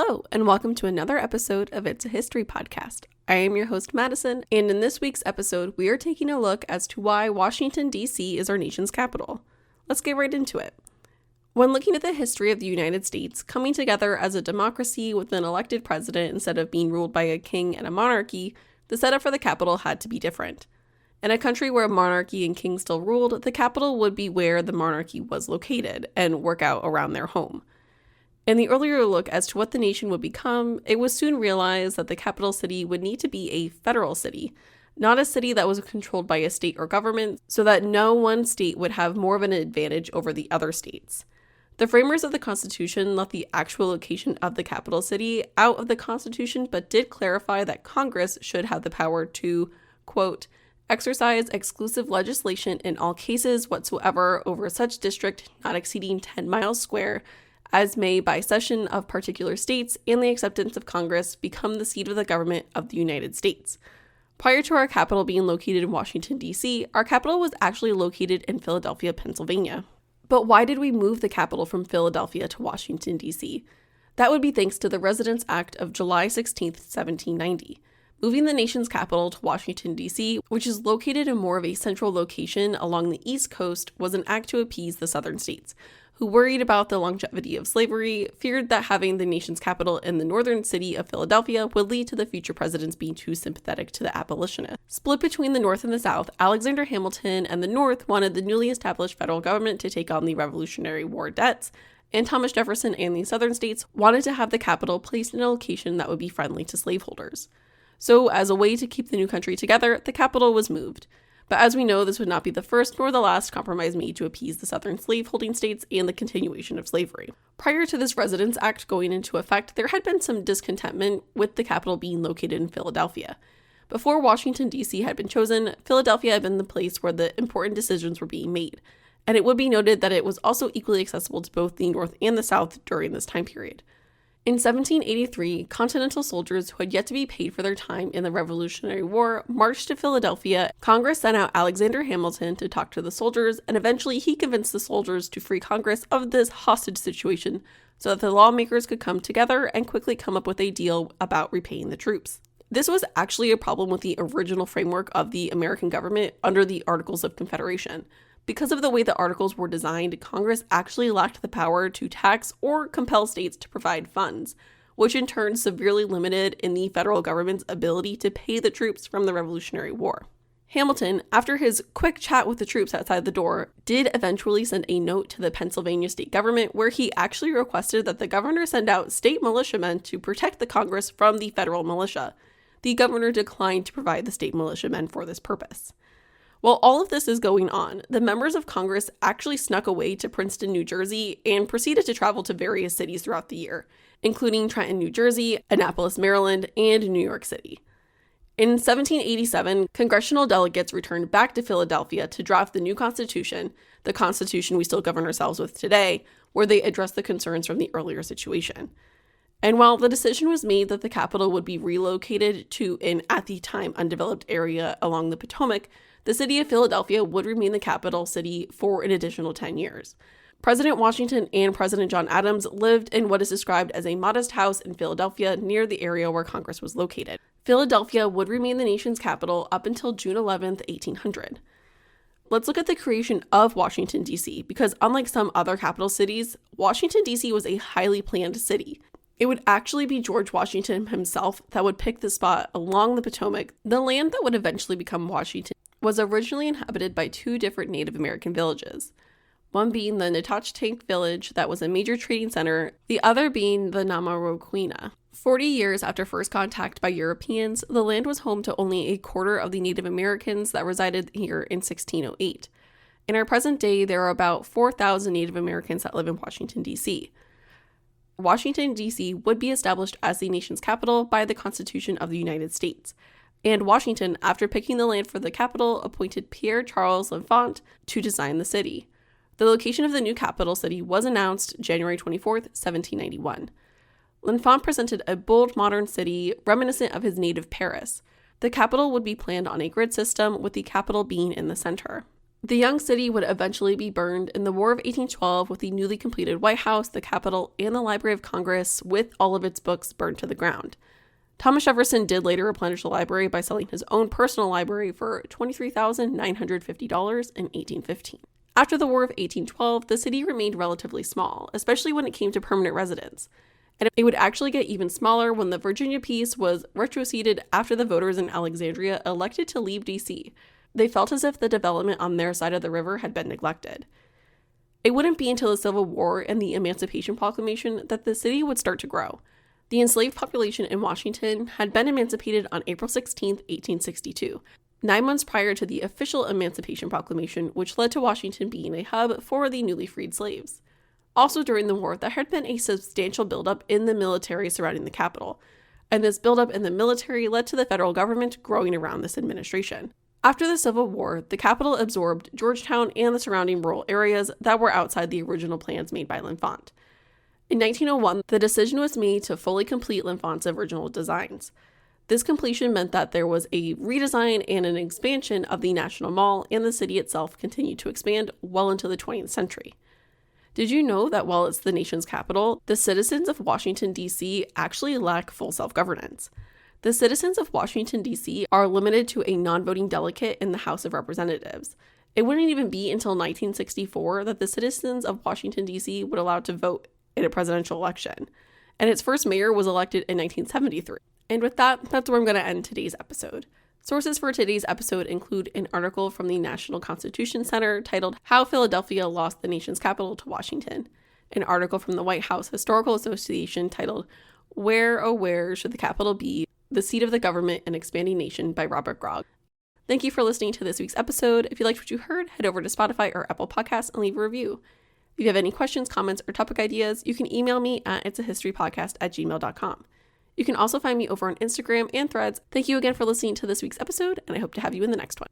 Hello, and welcome to another episode of It's a History Podcast. I am your host, Madison, and in this week's episode, we are taking a look as to why Washington, D.C. is our nation's capital. Let's get right into it. When looking at the history of the United States, coming together as a democracy with an elected president instead of being ruled by a king and a monarchy, the setup for the capital had to be different. In a country where monarchy and king still ruled, the capital would be where the monarchy was located and work out around their home. In the earlier look as to what the nation would become, it was soon realized that the capital city would need to be a federal city, not a city that was controlled by a state or government, so that no one state would have more of an advantage over the other states. The framers of the Constitution left the actual location of the capital city out of the Constitution, but did clarify that Congress should have the power to, quote, exercise exclusive legislation in all cases whatsoever over such district not exceeding 10 miles square, as may by cession of particular states and the acceptance of Congress become the seat of the government of the United States. Prior to our capital being located in Washington, D.C., our capital was actually located in Philadelphia, Pennsylvania. But why did we move the capital from Philadelphia to Washington, D.C.? That would be thanks to the Residence Act of July 16, 1790. Moving the nation's capital to Washington, D.C., which is located in more of a central location along the East Coast, was an act to appease the southern states, who worried about the longevity of slavery, feared that having the nation's capital in the northern city of Philadelphia would lead to the future presidents being too sympathetic to the abolitionists. Split between the North and the South, Alexander Hamilton and the North wanted the newly established federal government to take on the Revolutionary War debts, and Thomas Jefferson and the southern states wanted to have the capital placed in a location that would be friendly to slaveholders. So, as a way to keep the new country together, the capital was moved. But as we know, this would not be the first nor the last compromise made to appease the southern slaveholding states and the continuation of slavery. Prior to this Residence Act going into effect, there had been some discontentment with the capital being located in Philadelphia. Before Washington, D.C. had been chosen, Philadelphia had been the place where the important decisions were being made, and it would be noted that it was also equally accessible to both the North and the South during this time period. In 1783, Continental soldiers who had yet to be paid for their time in the Revolutionary War marched to Philadelphia. Congress sent out Alexander Hamilton to talk to the soldiers, and eventually he convinced the soldiers to free Congress of this hostage situation so that the lawmakers could come together and quickly come up with a deal about repaying the troops. This was actually a problem with the original framework of the American government under the Articles of Confederation. Because of the way the articles were designed, Congress actually lacked the power to tax or compel states to provide funds, which in turn severely limited in the federal government's ability to pay the troops from the Revolutionary War. Hamilton, after his quick chat with the troops outside the door, did eventually send a note to the Pennsylvania state government where he actually requested that the governor send out state militiamen to protect the Congress from the federal militia. The governor declined to provide the state militiamen for this purpose. While all of this is going on, the members of Congress actually snuck away to Princeton, New Jersey, and proceeded to travel to various cities throughout the year, including Trenton, New Jersey, Annapolis, Maryland, and New York City. In 1787, congressional delegates returned back to Philadelphia to draft the new Constitution, the Constitution we still govern ourselves with today, where they addressed the concerns from the earlier situation. And while the decision was made that the capital would be relocated to an, at the time, undeveloped area along the Potomac, the city of Philadelphia would remain the capital city for an additional 10 years. President Washington and President John Adams lived in what is described as a modest house in Philadelphia near the area where Congress was located. Philadelphia would remain the nation's capital up until June 11, 1800. Let's look at the creation of Washington, D.C., because unlike some other capital cities, Washington, D.C. was a highly planned city. It would actually be George Washington himself that would pick the spot along the Potomac. The land that would eventually become Washington was originally inhabited by two different Native American villages, one being the Natochtank village that was a major trading center, the other being the Namaroquina. 40 years after first contact by Europeans, the land was home to only a quarter of the Native Americans that resided here in 1608. In our present day, there are about 4,000 Native Americans that live in Washington, D.C. Washington, D.C. would be established as the nation's capital by the Constitution of the United States. And Washington, after picking the land for the capital, appointed Pierre Charles L'Enfant to design the city. The location of the new capital city was announced January 24, 1791. L'Enfant presented a bold modern city reminiscent of his native Paris. The capital would be planned on a grid system, with the capital being in the center. The young city would eventually be burned in the War of 1812 with the newly completed White House, the Capitol, and the Library of Congress with all of its books burned to the ground. Thomas Jefferson did later replenish the library by selling his own personal library for $23,950 in 1815. After the War of 1812, the city remained relatively small, especially when it came to permanent residents. And it would actually get even smaller when the Virginia Peace was retroceded after the voters in Alexandria elected to leave D.C. They felt as if the development on their side of the river had been neglected. It wouldn't be until the Civil War and the Emancipation Proclamation that the city would start to grow. The enslaved population in Washington had been emancipated on April 16, 1862, 9 months prior to the official Emancipation Proclamation, which led to Washington being a hub for the newly freed slaves. Also during the war, there had been a substantial buildup in the military surrounding the capital, and this buildup in the military led to the federal government growing around this administration. After the Civil War, the capital absorbed Georgetown and the surrounding rural areas that were outside the original plans made by L'Enfant. In 1901, the decision was made to fully complete L'Enfant's original designs. This completion meant that there was a redesign and an expansion of the National Mall, and the city itself continued to expand well into the 20th century. Did you know that while it's the nation's capital, the citizens of Washington, D.C. actually lack full self-governance? The citizens of Washington, D.C. are limited to a non-voting delegate in the House of Representatives. It wouldn't even be until 1964 that the citizens of Washington, D.C. would allow to vote in a presidential election, and its first mayor was elected in 1973. And with that, that's where I'm going to end today's episode. Sources for today's episode include an article from the National Constitution Center titled How Philadelphia Lost the Nation's Capital to Washington, an article from the White House Historical Association titled Where, Oh Where Should the Capitol Be? The Seat of the Government and Expanding Nation by Robert Grogg. Thank you for listening to this week's episode. If you liked what you heard, head over to Spotify or Apple Podcasts and leave a review. If you have any questions, comments, or topic ideas, you can email me at itsahistorypodcast@gmail.com. You can also find me over on Instagram and Threads. Thank you again for listening to this week's episode, and I hope to have you in the next one.